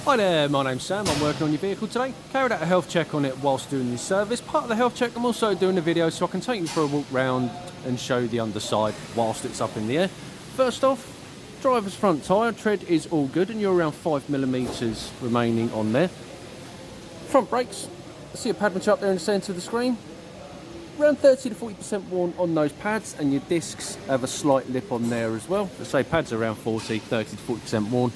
Hi there, my name's Sam. I'm working on your vehicle today. Carried out a health check on it whilst doing the service. Part of the health check, I'm also doing a video so I can take you for a walk round and show you the underside whilst it's up in the air. First off, driver's front tyre tread is all good and you're around 5mm remaining on there. Front brakes, I see a pad match up there in the centre of the screen. Around 30 to 40% worn on those pads, and your discs have a slight lip on there as well. Let's say pads are around 30 to 40% worn.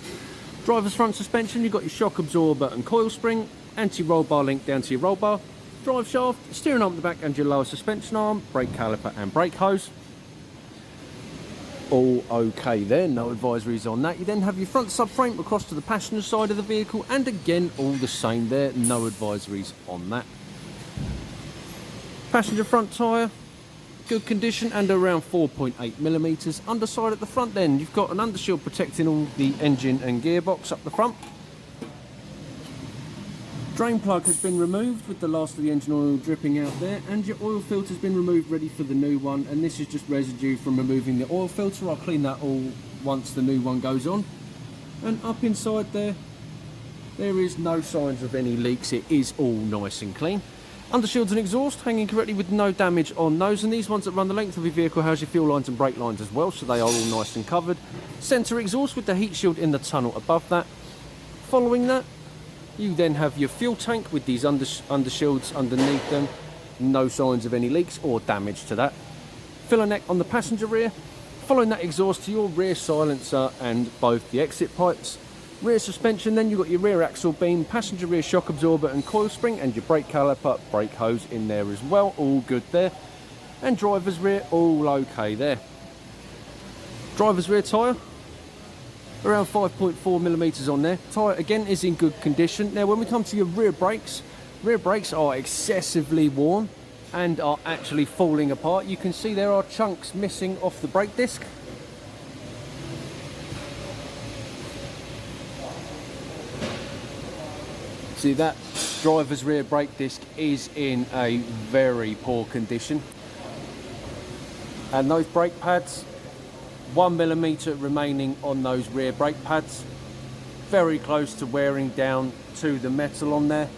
Driver's front suspension, you've got your shock absorber and coil spring, anti-roll bar link down to your roll bar, drive shaft, steering arm at the back and your lower suspension arm, brake caliper and brake hose. All okay there, no advisories on that. You then have your front subframe across to the passenger side of the vehicle, and again all the same there, no advisories on that. Passenger front tyre, good condition and around 4.8mm. Underside at the front then, you've got an undershield protecting all the engine and gearbox up the front. Drain plug has been removed with the last of the engine oil dripping out there, and your oil filter has been removed ready for the new one, and this is just residue from removing the oil filter. I'll clean that all once the new one goes on. And up inside there is no signs of any leaks, it is all nice and clean. Undershields and exhaust hanging correctly with no damage on those, and these ones that run the length of your vehicle has your fuel lines and brake lines as well, so they are all nice and covered. Centre exhaust with the heat shield in the tunnel above that. Following that, you then have your fuel tank with these undershields underneath them. No signs of any leaks or damage to that. Filler neck on the passenger rear. Following that exhaust to your rear silencer and both the exit pipes. Rear suspension, then you've got your rear axle beam, passenger rear shock absorber and coil spring, and your brake caliper, brake hose in there as well, all good there. And driver's rear, all okay there. Driver's rear tyre, around 5.4mm on there. Tyre again is in good condition. Now when we come to your rear brakes are excessively worn and are actually falling apart. You can see there are chunks missing off the brake disc. See, that driver's rear brake disc is in a very poor condition, and those brake pads, 1mm remaining on those rear brake pads, very close to wearing down to the metal on there.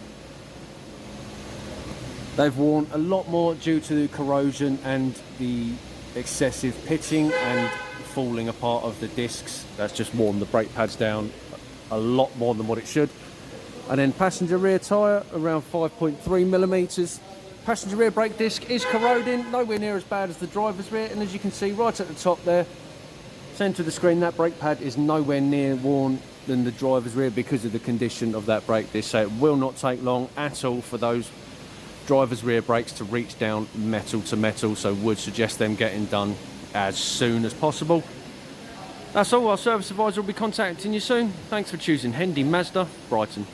They've worn a lot more due to the corrosion and the excessive pitching and falling apart of the discs. That's just worn the brake pads down a lot more than what it should. And then passenger rear tyre, around 5.3mm. Passenger rear brake disc is corroding, nowhere near as bad as the driver's rear. And as you can see right at the top there, centre of the screen, that brake pad is nowhere near worn than the driver's rear because of the condition of that brake disc. So it will not take long at all for those driver's rear brakes to reach down metal to metal. So would suggest them getting done as soon as possible. That's all. Our service advisor will be contacting you soon. Thanks for choosing Hendy Mazda, Brighton.